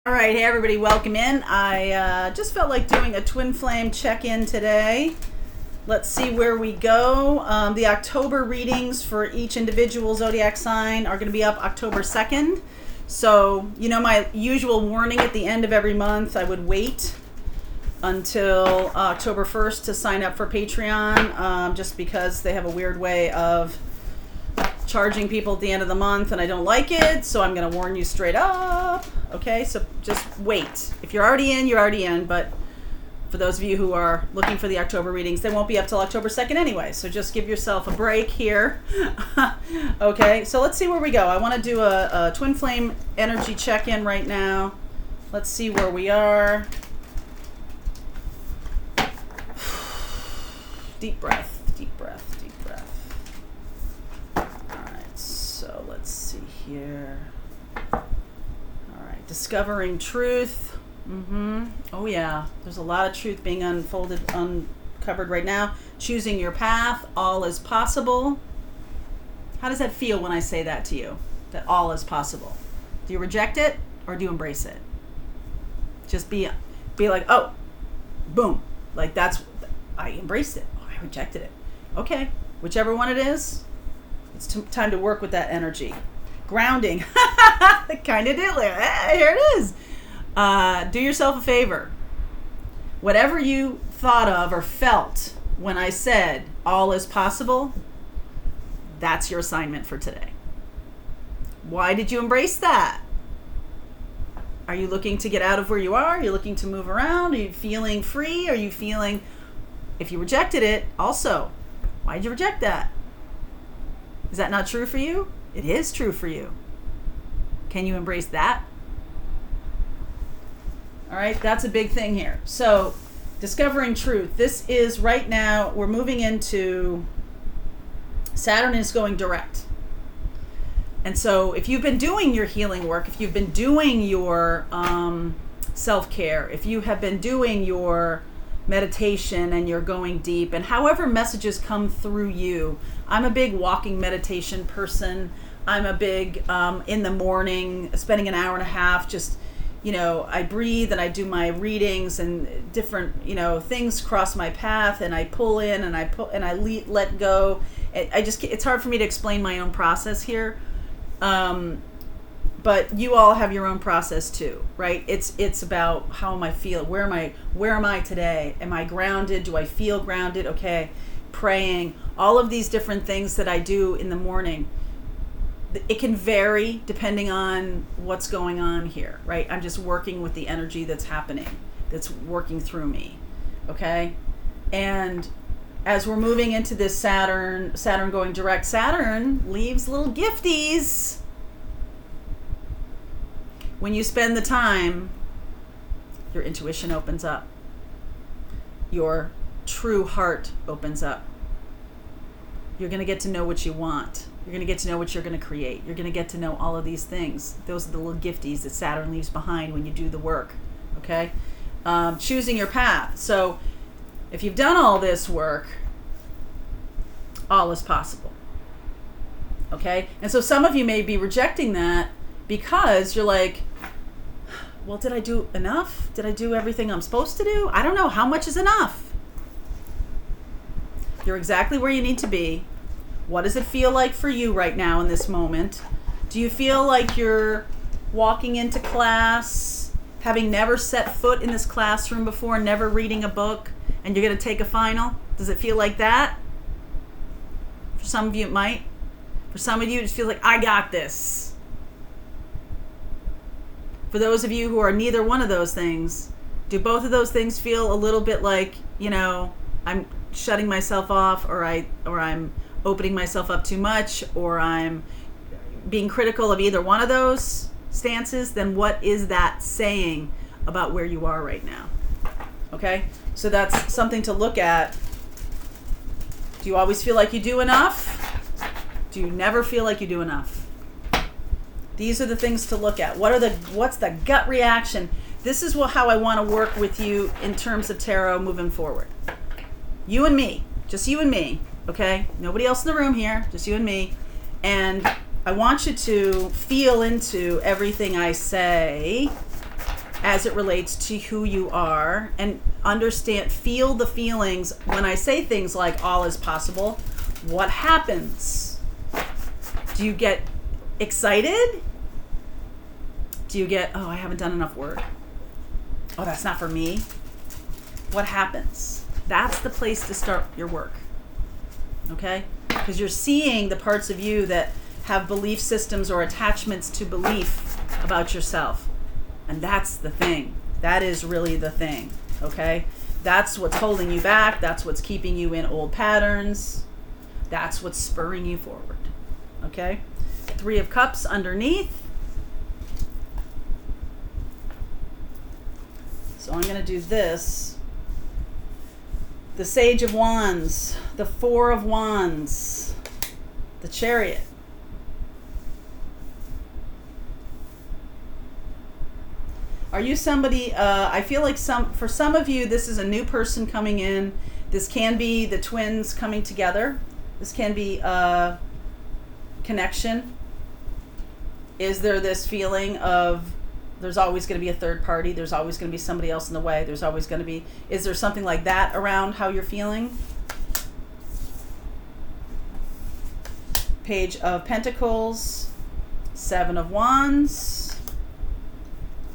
All right, hey everybody, welcome in. I just felt like doing a twin flame check-in today. Let's see where we go. The October readings for each individual zodiac sign are going to be up October 2nd. So, you know my usual warning at the end of every month, I would wait until October 1st to sign up for Patreon, just because they have a weird way of charging people at the end of the month and I don't like it, so I'm going to warn you straight up. Okay, so just wait. If you're already in, you're already in, but for those of you who are looking for the October readings, they won't be up till October 2nd anyway, so just give yourself a break here. Okay, so let's see where we go. I want to do a twin flame energy check-in right now. Let's see where we are. Deep breath, deep breath, deep breath. All right, so let's see here. All right, discovering truth. Oh yeah, there's a lot of truth being uncovered right now. Choosing your path, all is possible. How does that feel when I say that to you? That all is possible. Do you reject it or do you embrace it? Just be like, oh, boom. Like I embraced it. Oh, I rejected it. Okay, whichever one it is, it's time to work with that energy. Grounding. Kind of did. Hey, here it is. Do yourself a favor. Whatever you thought of or felt when I said all is possible, that's your assignment for today. Why did you embrace that? Are you looking to get out of where you are? Are you looking to move around? Are you feeling free? Are you feeling, if you rejected it, also, why did you reject that? Is that not true for you? It is true for you. Can you embrace that? All right, that's a big thing here. So, discovering truth. This is right now, we're moving into, Saturn is going direct. And so, if you've been doing your healing work, if you've been doing your self-care, if you have been doing your meditation and you're going deep, and however messages come through you, I'm a big walking meditation person. I'm a big, in the morning, spending an hour and a half just, I breathe and I do my readings and different, things cross my path and I pull in and I let go. It's hard for me to explain my own process here. But you all have your own process too, right? It's about how am I feeling? Where am I today? Am I grounded? Do I feel grounded? Okay. Praying, all of these different things that I do in the morning. It can vary depending on what's going on here, right? I'm just working with the energy that's happening, that's working through me, okay? And as we're moving into this Saturn going direct, Saturn leaves little gifties. When you spend the time, your intuition opens up. Your true heart opens up. You're going to get to know what you want. You're going to get to know what you're going to create. You're going to get to know all of these things. Those are the little gifties that Saturn leaves behind when you do the work, okay? Choosing your path. So if you've done all this work, all is possible, okay? And so some of you may be rejecting that because you're like, well, did I do enough? Did I do everything I'm supposed to do? I don't know. How much is enough? You're exactly where you need to be. What does it feel like for you right now in this moment? Do you feel like you're walking into class, having never set foot in this classroom before, never reading a book, and you're going to take a final? Does it feel like that? For some of you, it might. For some of you, it feels like, I got this. For those of you who are neither one of those things, do both of those things feel a little bit like, I'm shutting myself off, or I'm opening myself up too much, or I'm being critical of either one of those stances? Then what is that saying about where you are right now? Okay? So that's something to look at. Do you always feel like you do enough? Do you never feel like you do enough? These are the things to look at. What's the gut reaction? This is how I want to work with you in terms of tarot moving forward. You and me, just you and me, okay? Nobody else in the room here, just you and me. And I want you to feel into everything I say as it relates to who you are, and understand, feel the feelings when I say things like all is possible. What happens? Do you get excited? Do you get, oh, I haven't done enough work? Oh, that's not for me? What happens? That's the place to start your work. Okay? Because you're seeing the parts of you that have belief systems or attachments to belief about yourself. And that's the thing. That is really the thing. Okay? That's what's holding you back. That's what's keeping you in old patterns. That's what's spurring you forward. Okay? 3 of Cups underneath. So I'm going to do this. The Sage of Wands, the 4 of Wands, the Chariot. Are you somebody, I feel like for some of you, this is a new person coming in. This can be the twins coming together. This can be a connection. Is there this feeling of there's always going to be a third party? There's always going to be somebody else in the way. There's always going to be, is there something like that around how you're feeling? Page of Pentacles, 7 of Wands,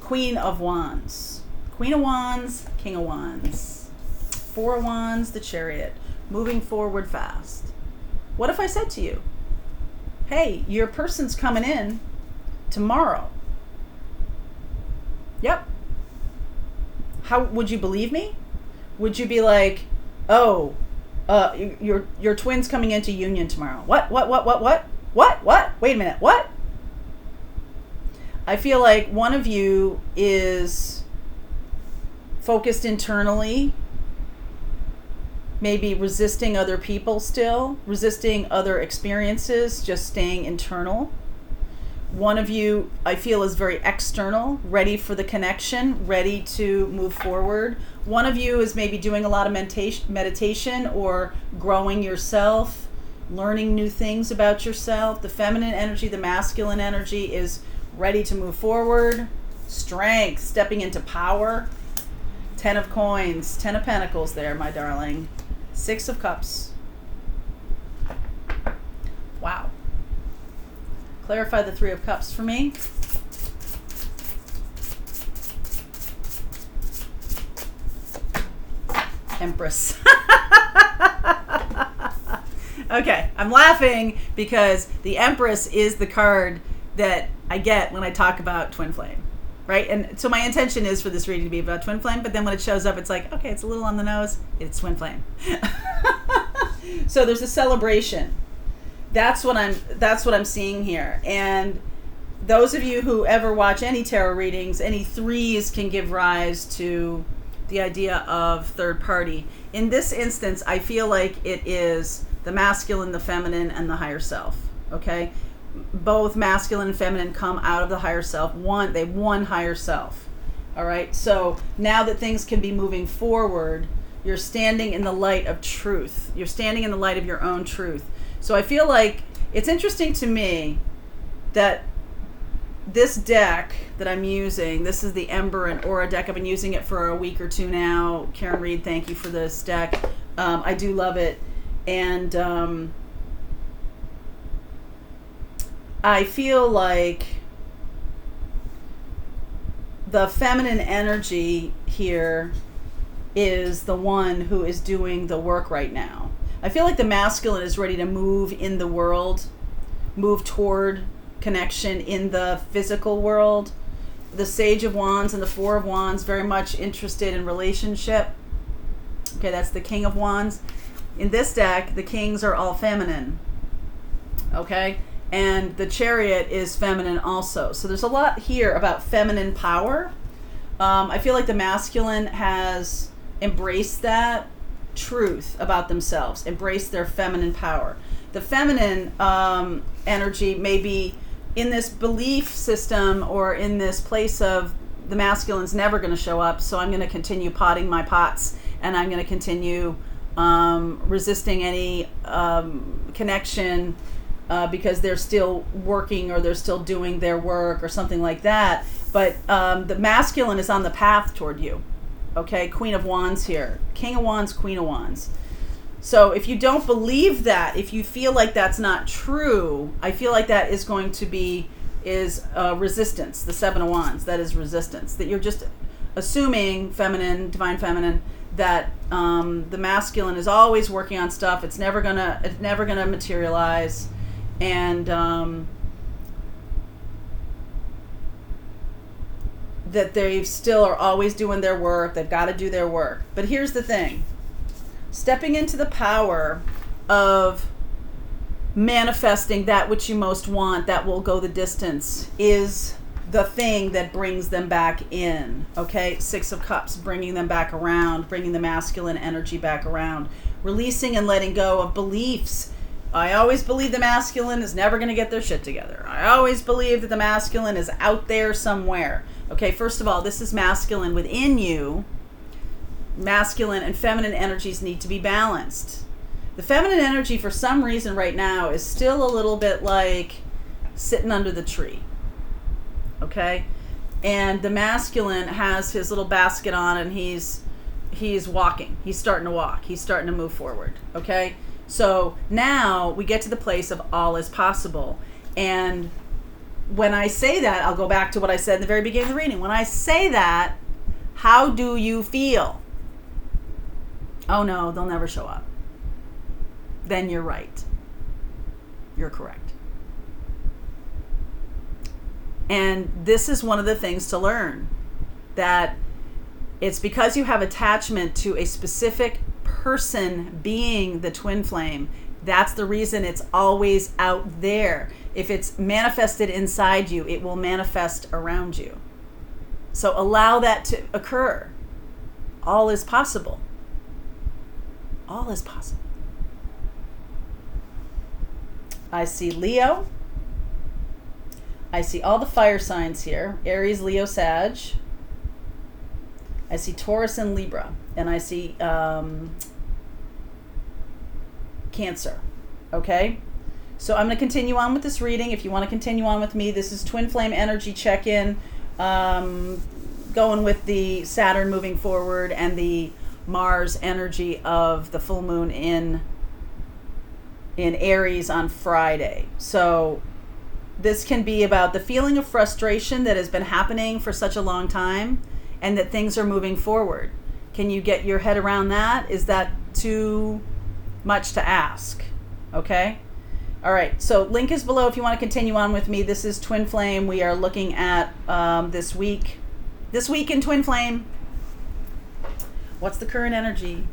Queen of Wands, Queen of Wands, King of Wands, 4 of Wands, the Chariot, moving forward fast. What if I said to you, hey, your person's coming in tomorrow? Yep. How would you believe me? Would you be like, oh, your twin's coming into union tomorrow? What? Wait a minute. What? I feel like one of you is focused internally, maybe resisting other people still, resisting other experiences, just staying internal. One of you, I feel, is very external, ready for the connection, ready to move forward. One of you is maybe doing a lot of meditation or growing yourself, learning new things about yourself. The feminine energy, the masculine energy is ready to move forward. Strength, stepping into power. 10 of Coins, 10 of Pentacles there, my darling. 6 of Cups. Wow. Clarify the 3 of Cups for me. Empress. Okay, I'm laughing because the Empress is the card that I get when I talk about twin flame, right? And so my intention is for this reading to be about twin flame, but then when it shows up, it's like, okay, it's a little on the nose. It's twin flame. So there's a celebration. That's what I'm seeing here. And those of you who ever watch any tarot readings, any 3s can give rise to the idea of third party. In this instance, I feel like it is the masculine, the feminine, and the higher self. Okay? Both masculine and feminine come out of the higher self. They one higher self. All right? So now that things can be moving forward, you're standing in the light of truth. You're standing in the light of your own truth. So I feel like it's interesting to me that this deck that I'm using, this is the Ember and Aura deck. I've been using it for a week or 2 now. Karen Reed, thank you for this deck. I do love it. And I feel like the feminine energy here is the one who is doing the work right now. I feel like the masculine is ready to move in the world, move toward connection in the physical world. The Sage of Wands and the 4 of Wands, very much interested in relationship. Okay, that's the King of Wands. In this deck, the kings are all feminine. Okay? And the Chariot is feminine also. So there's a lot here about feminine power. I feel like the masculine has embraced that truth about themselves, embrace their feminine power. The feminine energy may be in this belief system or in this place of the masculine's never going to show up, so I'm going to continue potting my pots, and I'm going to continue resisting any connection because they're still working or they're still doing their work or something like that. But the masculine is on the path toward you. Okay, Queen of Wands here. King of Wands, Queen of Wands. So if you don't believe that, if you feel like that's not true, I feel like that is going to be resistance. The Seven of Wands, that is resistance. That you're just assuming feminine, divine feminine, that the masculine is always working on stuff. It's never gonna materialize, and that they still are always doing their work. They've got to do their work. But here's the thing. Stepping into the power of manifesting that which you most want, that will go the distance, is the thing that brings them back in. Okay? Six of Cups, bringing them back around, bringing the masculine energy back around, releasing and letting go of beliefs. I always believe the masculine is never going to get their shit together. I always believe that the masculine is out there somewhere. Okay, first of all, this is masculine within you. Masculine and feminine energies need to be balanced. The feminine energy, for some reason right now, is still a little bit like sitting under the tree. Okay? And the masculine has his little basket on, and he's walking. He's starting to walk. He's starting to move forward. Okay? So now we get to the place of all is possible. And when I say that, I'll go back to what I said in the very beginning of the reading. When I say that, how do you feel? Oh no, they'll never show up. Then you're right. You're correct. And this is one of the things to learn, that it's because you have attachment to a specific person being the twin flame. That's the reason it's always out there. If it's manifested inside you, it will manifest around you. So allow that to occur. All is possible. All is possible. I see Leo. I see all the fire signs here. Aries, Leo, Sag. I see Taurus and Libra. And I see Cancer. Okay? So I'm going to continue on with this reading. If you want to continue on with me, this is Twin Flame Energy Check-In. Going with the Saturn moving forward and the Mars energy of the full moon in Aries on Friday. So this can be about the feeling of frustration that has been happening for such a long time, and that things are moving forward. Can you get your head around that? Is that too much to ask? Okay? All right. So link is below if you want to continue on with me. This is Twin Flame. We are looking at this week in Twin Flame. What's the current energy?